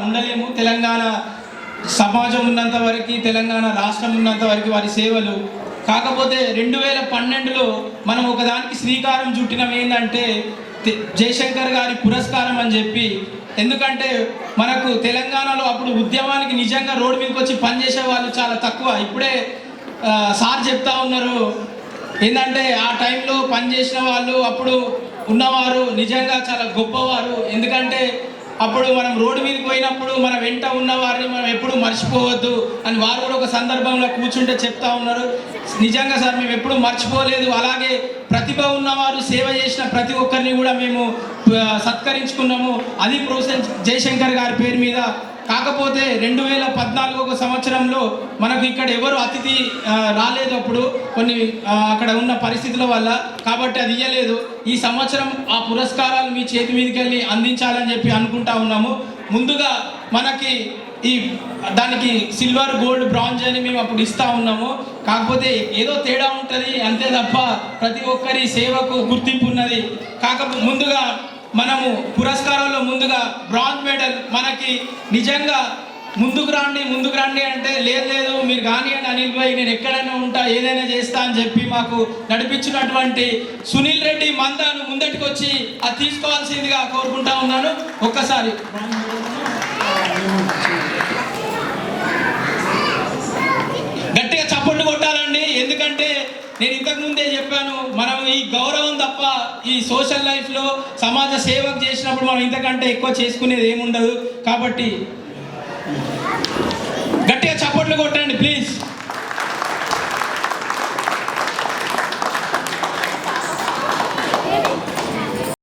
ఉండలేము. తెలంగాణ సమాజం ఉన్నంత వరకు, తెలంగాణ రాష్ట్రం ఉన్నంత వరకు వారి సేవలు. కాకపోతే 2012లో మనం ఒకదానికి శ్రీకారం చుట్టినం, ఏంటంటే జయశంకర్ గారి పురస్కారం అని చెప్పి. ఎందుకంటే మనకు తెలంగాణలో అప్పుడు ఉద్యమానికి నిజంగా రోడ్డు మీదకి వచ్చి పనిచేసే వాళ్ళు చాలా తక్కువ. ఇప్పుడే సార్ చెప్తా ఉన్నారు ఏంటంటే ఆ టైంలో పనిచేసిన వాళ్ళు అప్పుడు ఉన్నవారు నిజంగా చాలా గొప్పవారు. ఎందుకంటే అప్పుడు మనం రోడ్డు మీదకి పోయినప్పుడు మన వెంట ఉన్న వారిని మనం ఎప్పుడు మర్చిపోవద్దు అని వారు కూడా ఒక సందర్భంలో కూర్చుంటే చెప్తా ఉన్నారు. నిజంగా సార్ మేము ఎప్పుడు మర్చిపోలేదు. అలాగే ప్రతిభ ఉన్నవారు సేవ చేసిన ప్రతి ఒక్కరిని కూడా మేము సత్కరించుకున్నాము. అది ప్రొఫెసర్ జయశంకర్ గారి పేరు మీద. కాకపోతే 2014 సంవత్సరంలో మనకు ఇక్కడ ఎవరు అతిథి రాలేదు అప్పుడు కొన్ని అక్కడ ఉన్న పరిస్థితుల వల్ల, కాబట్టి అది ఇయ్యలేదు. ఈ సంవత్సరం ఆ పురస్కారాలు మీ చేతి మీదకి వెళ్ళి అందించాలని చెప్పి అనుకుంటా ఉన్నాము. ముందుగా మనకి దానికి సిల్వర్, గోల్డ్, బ్రాంజ్ అని మేము అప్పుడు ఇస్తూ ఉన్నాము. కాకపోతే ఏదో తేడా ఉంటుంది అంతే తప్ప ప్రతి ఒక్కరి సేవకు గుర్తింపు ఉన్నది. కాకపోతే ముందుగా మనము పురస్కారంలో ముందుగా బ్రాంజ్ మెడల్ మనకి నిజంగా ముందుకు రండి అంటే లేదు మీరు కానివ్వండి అనిల్ భాయ్, నేను ఎక్కడైనా ఉంటా, ఏదైనా చేస్తా అని చెప్పి మాకు నడిపించినటువంటి సునీల్ రెడ్డి మందాను ముందటికి వచ్చి అది తీసుకోవాల్సిందిగా కోరుకుంటా ఉన్నాను. ఒక్కసారి గట్టిగా చప్పట్లు కొట్టాలండి. ఎందుకంటే నేను ఇంతకు ముందే చెప్పాను, మనం ఈ గౌరవం తప్ప ఈ సోషల్ లైఫ్లో సమాజ సేవకు చేసినప్పుడు మనం ఇంతకంటే ఎక్కువ చేసుకునేది ఏముండదు. కాబట్టి గట్టిగా చప్పట్లు కొట్టండి ప్లీజ్.